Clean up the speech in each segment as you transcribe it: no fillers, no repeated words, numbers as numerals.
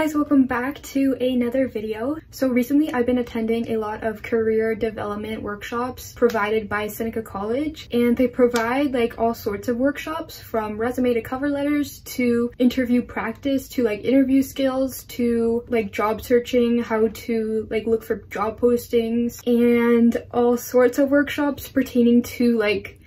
guys, welcome back to another video. So recently I've been attending a lot of career development workshops provided by Seneca College, and they provide like all sorts of workshops from resume to cover letters to interview practice to like interview skills to like job searching, how to like look for job postings, and all sorts of workshops pertaining to like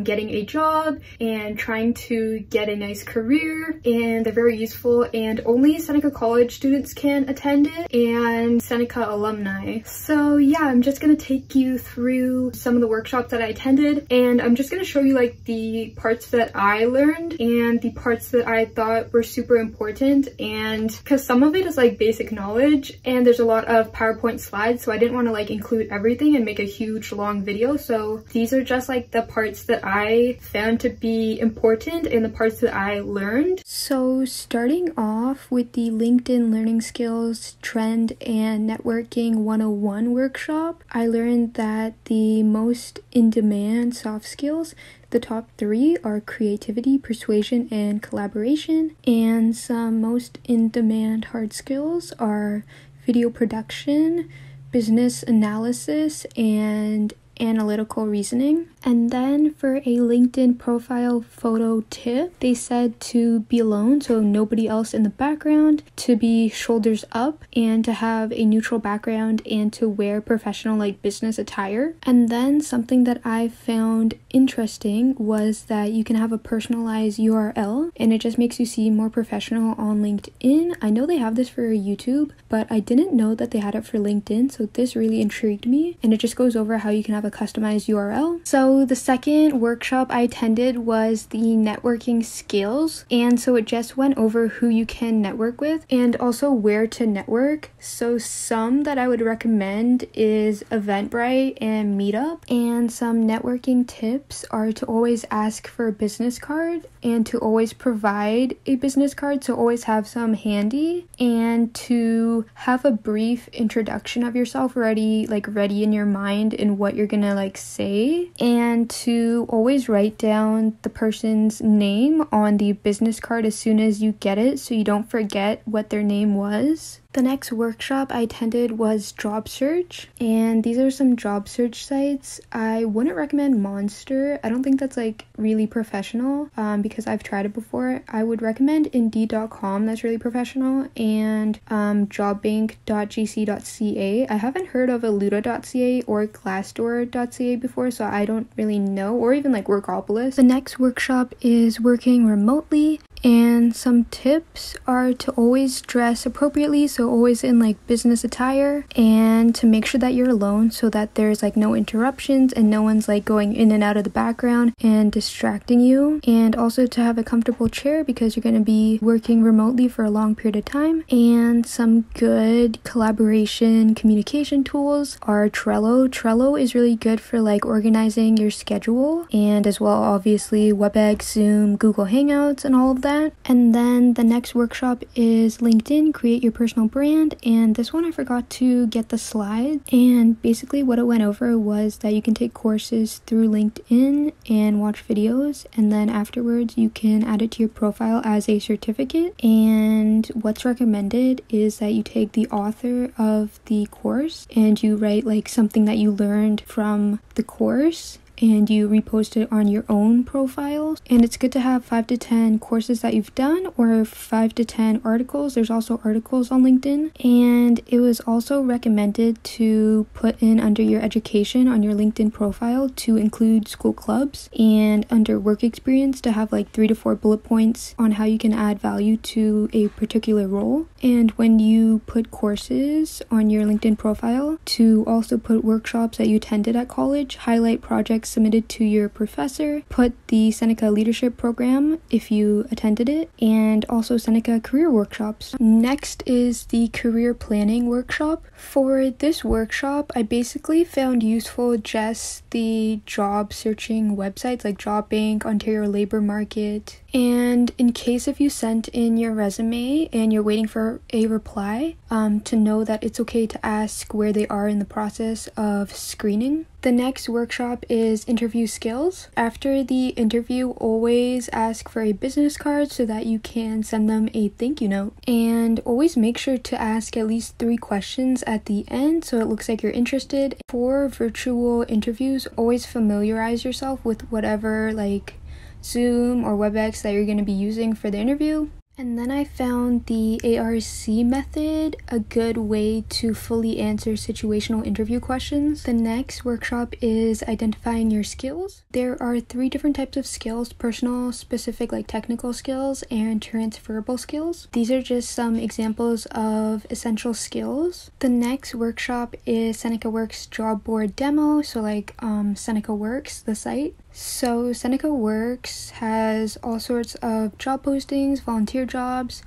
getting a job and trying to get a nice career, and they're very useful, and only Seneca College students can attend it and Seneca alumni. So yeah, I'm just gonna take you through some of the workshops that I attended, and I'm just gonna show you like the parts that I learned and the parts that I thought were super important, and because some of it is like basic knowledge and there's a lot of PowerPoint slides, so I didn't want to like include everything and make a huge long video. So these are just like the parts that I found to be important and the parts that I learned. So starting off with the LinkedIn Learning Skills Trend and Networking 101 workshop, I learned that the most in-demand soft skills, the top 3 are creativity, persuasion, and collaboration, and some most in-demand hard skills are video production, business analysis, and analytical reasoning. And then for a LinkedIn profile photo tip, they said to be alone, so nobody else in the background, to be shoulders up, and to have a neutral background, and to wear professional like business attire. And then something that I found interesting was that you can have a personalized URL, and it just makes you seem more professional on LinkedIn. I know they have this for YouTube, but I didn't know that they had it for LinkedIn, so this really intrigued me, and it just goes over how you can have a customized URL. So the second workshop I attended was the networking skills, and so it just went over who you can network with and also where to network. So some that I would recommend is Eventbrite and Meetup, and some networking tips are to always ask for a business card and to always provide a business card, so always have some handy, and to have a brief introduction of yourself ready in your mind and what you're gonna like say, and to always write down the person's name on the business card as soon as you get it so you don't forget what their name was. The next workshop I attended was job search, and these are some job search sites. I wouldn't recommend Monster. I don't think that's like really professional because I've tried it before. I would recommend Indeed.com, that's really professional, and jobbank.gc.ca. I haven't heard of Alluda.ca or Glassdoor.ca before, so I don't really know, or even like Workopolis. The next workshop is working remotely, and some tips are to always dress appropriately, so always in like business attire, and to make sure that you're alone so that there's like no interruptions and no one's like going in and out of the background and distracting you, and also to have a comfortable chair because you're going to be working remotely for a long period of time. And some good collaboration communication tools are Trello. Trello is really good for like organizing your schedule, and as well obviously WebEx, Zoom, Google Hangouts, and all of that. And then the next workshop is LinkedIn, create your personal brand, and this one I forgot to get the slide, and basically what it went over was that you can take courses through LinkedIn and watch videos, and then afterwards you can add it to your profile as a certificate. And what's recommended is that you take the author of the course and you write like something that you learned from the course, and you repost it on your own profile. And it's good to have 5 to 10 courses that you've done, or 5 to 10 articles. There's also articles on LinkedIn. And it was also recommended to put in under your education on your LinkedIn profile to include school clubs, and under work experience to have like 3 to 4 bullet points on how you can add value to a particular role. And when you put courses on your LinkedIn profile, to also put workshops that you attended at college, highlight projects submitted to your professor, put the Seneca Leadership Program if you attended it, and also Seneca Career Workshops. Next is the Career Planning Workshop. For this workshop, I basically found useful just the job searching websites like JobBank, Ontario Labor Market, and in case if you sent in your resume and you're waiting for a reply, to know that it's okay to ask where they are in the process of screening. The next workshop is interview skills. After the interview, always ask for a business card so that you can send them a thank you note. And always make sure to ask at least 3 questions at the end so it looks like you're interested. For virtual interviews, always familiarize yourself with whatever like Zoom or WebEx that you're going to be using for the interview. And then I found the ARC method a good way to fully answer situational interview questions. The next workshop is identifying your skills. There are 3 different types of skills: personal, specific like technical skills, and transferable skills. These are just some examples of essential skills. The next workshop is SenecaWorks job board demo, so like SenecaWorks, the site. So SenecaWorks has all sorts of job postings, volunteer jobs,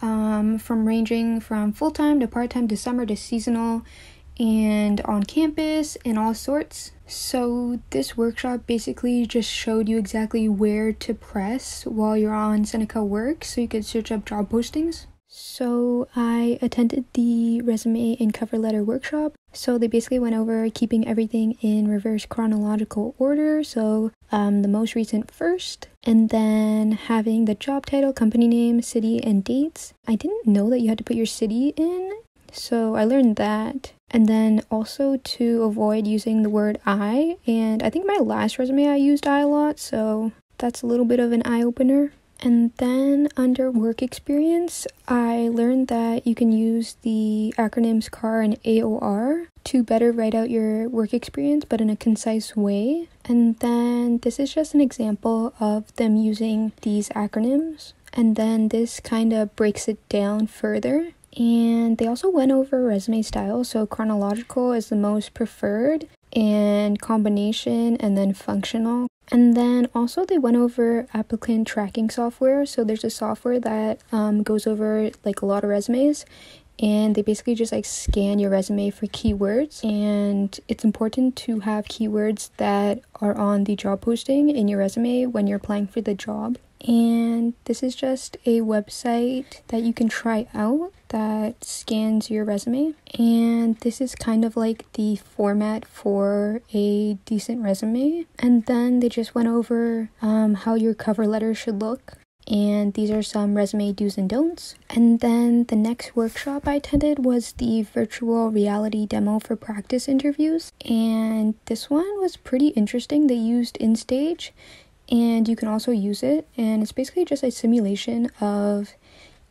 from ranging from full-time to part-time to summer to seasonal and on campus and all sorts. So this workshop basically just showed you exactly where to press while you're on SenecaWorks so you could search up job postings. So I attended the resume and cover letter workshop. So they basically went over keeping everything in reverse chronological order. So the most recent first, and then having the job title, company name, city, and dates. I didn't know that you had to put your city in, so I learned that. And then also to avoid using the word I, and I think my last resume I used I a lot, so that's a little bit of an eye-opener. And then under work experience, I learned that you can use the acronyms CAR and AOR to better write out your work experience, but in a concise way. And then this is just an example of them using these acronyms. And then this kind of breaks it down further. And they also went over resume style. So chronological is the most preferred, and combination, and then functional. And then also they went over applicant tracking software. So there's a software that goes over like a lot of resumes, and they basically just like scan your resume for keywords. And it's important to have keywords that are on the job posting in your resume when you're applying for the job. And this is just a website that you can try out that scans your resume. And this is kind of like the format for a decent resume. And then they just went over how your cover letter should look. And these are some resume do's and don'ts. And then the next workshop I attended was the virtual reality demo for practice interviews. And this one was pretty interesting. They used Instage, and you can also use it, and it's basically just a simulation of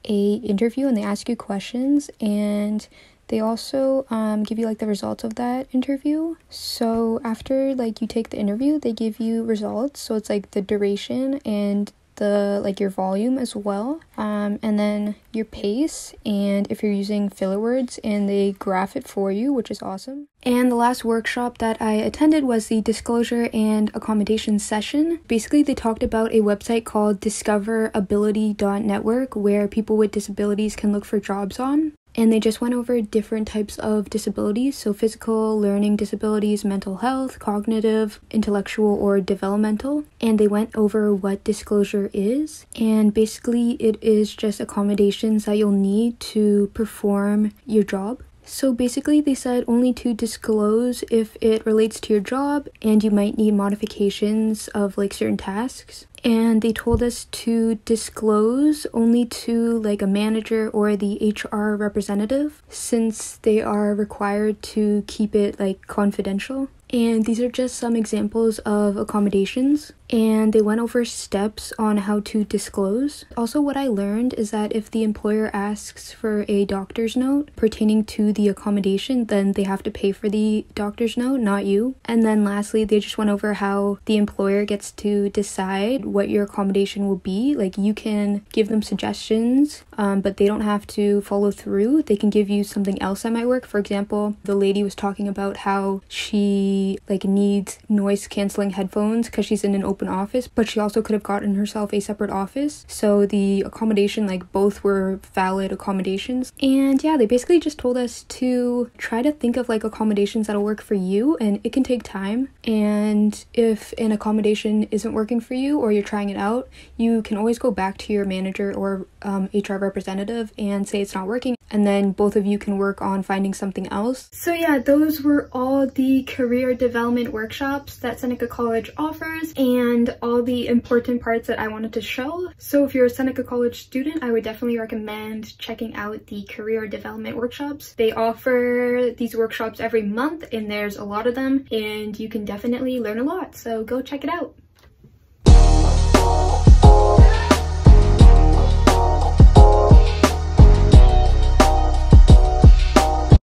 a interview, and they ask you questions, and they also give you like the results of that interview. So after like you take the interview, they give you results, so it's like the duration and the like your volume as well, and then your pace, and if you're using filler words, and they graph it for you, which is awesome. And the last workshop that I attended was the disclosure and accommodations session. Basically, they talked about a website called discoverability.network where people with disabilities can look for jobs on. And they just went over different types of disabilities, so physical, learning disabilities, mental health, cognitive, intellectual, or developmental. And they went over what disclosure is. And basically, it is just accommodations that you'll need to perform your job. So basically, they said only to disclose if it relates to your job and you might need modifications of like certain tasks. And they told us to disclose only to like a manager or the HR representative, since they are required to keep it like confidential. And these are just some examples of accommodations, and they went over steps on how to disclose. Also, what I learned is that if the employer asks for a doctor's note pertaining to the accommodation, then they have to pay for the doctor's note, not you. And then lastly, they just went over how the employer gets to decide what your accommodation will be. Like, you can give them suggestions, but they don't have to follow through. They can give you something else that might work. For example, the lady was talking about how she like needs noise canceling headphones because she's in an open office, but she also could have gotten herself a separate office. So the accommodation, like, both were valid accommodations. And yeah, they basically just told us to try to think of like accommodations that'll work for you, and it can take time. And if an accommodation isn't working for you or you're trying it out, you can always go back to your manager or HR representative and say it's not working. and then both of you can work on finding something else. So yeah, those were all the career development workshops that Seneca College offers and all the important parts that I wanted to show. So if you're a Seneca College student, I would definitely recommend checking out the career development workshops. They offer these workshops every month and there's a lot of them and you can definitely learn a lot, so go check it out.